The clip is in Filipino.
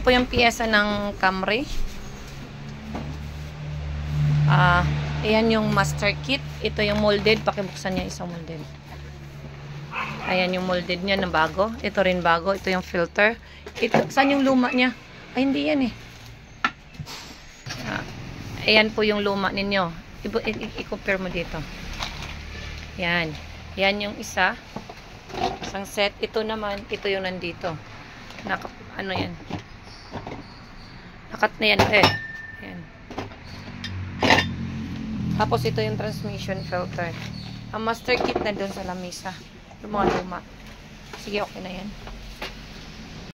Ito po yung piyesa ng Camry. Ayan yung master kit. Ito yung molded. Pakibuksan niya isang molded. Ayan yung molded niya na bago. Ito rin bago. Ito yung filter. Ito, saan yung luma niya? Ay, hindi yan eh. Ayan po yung luma ninyo. I-compare mo dito. Yan. Yan yung isa. Isang set. Ito naman, ito yung nandito. Ano yan? Nakat na yan eh. Ayan. Tapos ito yung transmission filter. Ang master kit na doon sa lamesa. Yung mga luma. Sige, okay na yan.